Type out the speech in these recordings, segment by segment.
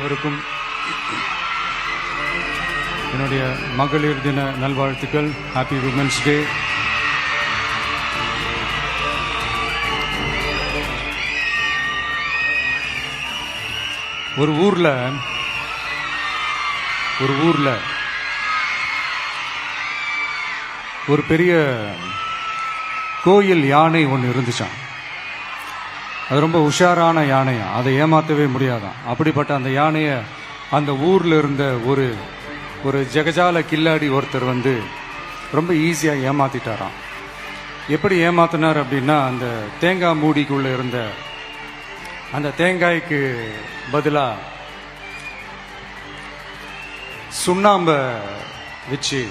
அனைவருக்கும் என்னுடைய மகளிர் தின நல்வாழ்த்துக்கள். Happy women's day. ஒரு ஊர்ல ஒரு பெரிய கோயில் யானை ஒன்று இருந்துச்சான். அது ரொம்ப உஷாரான யானையா, அதை ஏமாற்றவே முடியாதான். அப்படிப்பட்ட அந்த யானையை அந்த ஊர்ல இருந்த ஒரு ஜெகஜால கில்லாடி ஒருத்தர் ரொம்ப ஈஸியாக ஏமாத்திட்டாராம். எப்படி ஏமாத்தினார் அப்படின்னா, அந்த தேங்காய் மூடிக்குள்ள இருந்த அந்த தேங்காய்க்கு பதிலா சுண்ணாம்ப வச்சு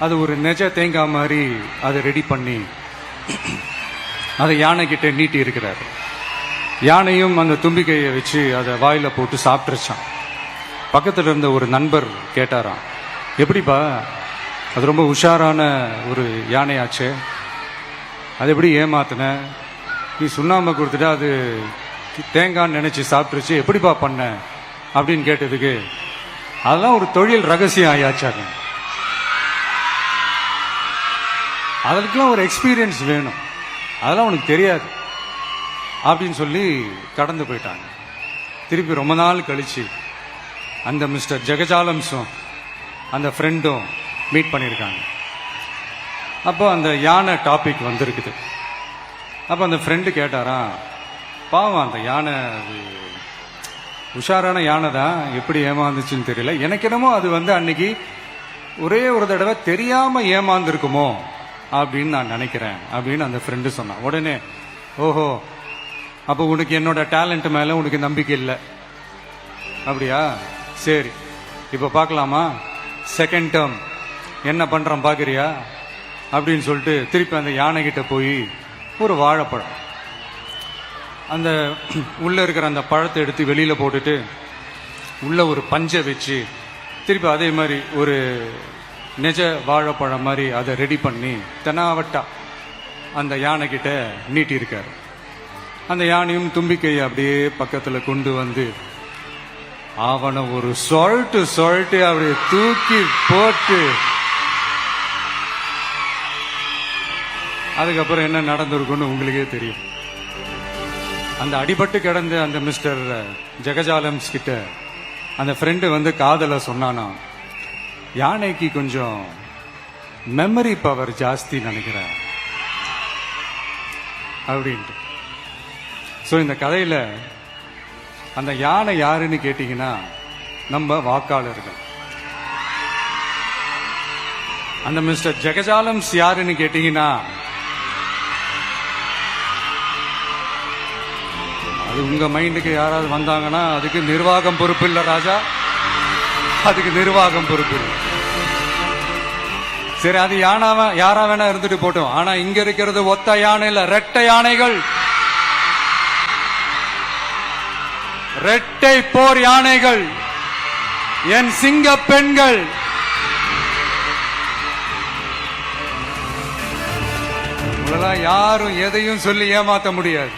அது ஒரு நெஜ தேங்காய் மாதிரி அதை ரெடி பண்ணி அதை யானை கிட்ட நீட்டி இருக்கிறார். யானையும் அந்த தும்பிக்கையை வச்சு அதை வாயில போட்டு சாப்பிட்டுருச்சான். பக்கத்தில் இருந்த ஒரு நண்பர் கேட்டாராம், எப்படிப்பா, அது ரொம்ப உஷாரான ஒரு யானையாச்சு, அது எப்படி ஏமாத்தின? நீ சுண்ணாம்பை கொடுத்துட்டா அது தேங்காய்ன்னு நினைச்சு சாப்பிட்டுருச்சு, எப்படிப்பா பண்ண அப்படின்னு கேட்டதுக்கு, அதெல்லாம் ஒரு தொழில் ரகசியம் ஆயாச்சாங்க, அதற்கெல்லாம் ஒரு எக்ஸ்பீரியன்ஸ் வேணும், அதெல்லாம் உனக்கு தெரியாது அப்படின்னு சொல்லி கடந்து போயிட்டாங்க. திருப்பி ரொம்ப நாள் கழிச்சு அந்த மிஸ்டர் ஜெகஜாலம்ஸும் அந்த ஃப்ரெண்டும் மீட் பண்ணியிருக்காங்க. அப்போ அந்த யானை டாபிக் வந்திருக்குது. அப்போ அந்த ஃப்ரெண்டு கேட்டாரா, பாவம் அந்த யானை உஷாரான யானை தான், எப்படி ஏமாந்துச்சுன்னு தெரியல, எனக்கு என்னமோ அது அன்னைக்கு ஒரே ஒரு தடவை தெரியாம ஏமாந்துருக்குமோ அப்படின்னு நான் நினைக்கிறேன் அப்படின்னு அந்த ஃப்ரெண்டு சொன்னான். உடனே, ஓஹோ, அப்போ உனக்கு என்னோட டேலண்ட் மேல உனக்கு நம்பிக்கை இல்லை அப்படியா? சரி, இப்ப பார்க்கலாமா, செகண்ட் டேர்ம் என்ன பண்றான் பாக்குறியா அப்படின்னு சொல்லிட்டு திருப்பி அந்த யானை கிட்ட போய் ஒரு வாழைப்பழம், அந்த உள்ள இருக்கிற அந்த பழத்தை எடுத்து வெளியில போட்டுட்டு உள்ள ஒரு பஞ்சை வச்சு திருப்பி அதே மாதிரி ஒரு நெஜ வாழைப்பழம் மாதிரி அதை ரெடி பண்ணி தெனாவட்டா அந்த யானை கிட்ட நீட்டி இருக்காரு. அந்த யானையும் தும்பிக்கையை அப்படியே பக்கத்துல கொண்டு வந்து அவனை ஒரு சொல்லிட்டு அப்படியே தூக்கி போட்டு, அதுக்கப்புறம் என்ன நடந்திருக்குன்னு உங்களுக்கே தெரியும். அந்த அடிபட்டு கிடந்த அந்த மிஸ்டர் ஜெகஜாலம்ஸ் கிட்ட அந்த ஃப்ரெண்டு காதல சொன்னானா, யானைக்கு கொஞ்சம் மெமரி பவர் ஜாஸ்தி நினைக்கிறேன் அப்படின்ட்டு. ஸோ இந்த கதையில அந்த யானை யாருன்னு கேட்டீங்கன்னா நம்ம வாக்காளர்கள். அந்த மிஸ்டர் ஜெகஜாலம்ஸ் யாருன்னு கேட்டீங்கன்னா அது உங்க மைண்டுக்கு யாராவது வந்தாங்கன்னா அதுக்கு நிர்வாகம் பொறுப்பு இல்லை ராஜா, அதுக்கு நிர்வாகம் பொறுப்பு இல்லை. சரி, அது யாரா வேணா இருந்துட்டு போட்டோம். ஆனா இங்க இருக்கிறது ஒத்த யானை இல்ல, ரெட்டை யானைகள், ரெட்டை போர் யானைகள், என் சிங்க பெண்கள். யாரும் எதையும் சொல்லி ஏமாத்த முடியாது.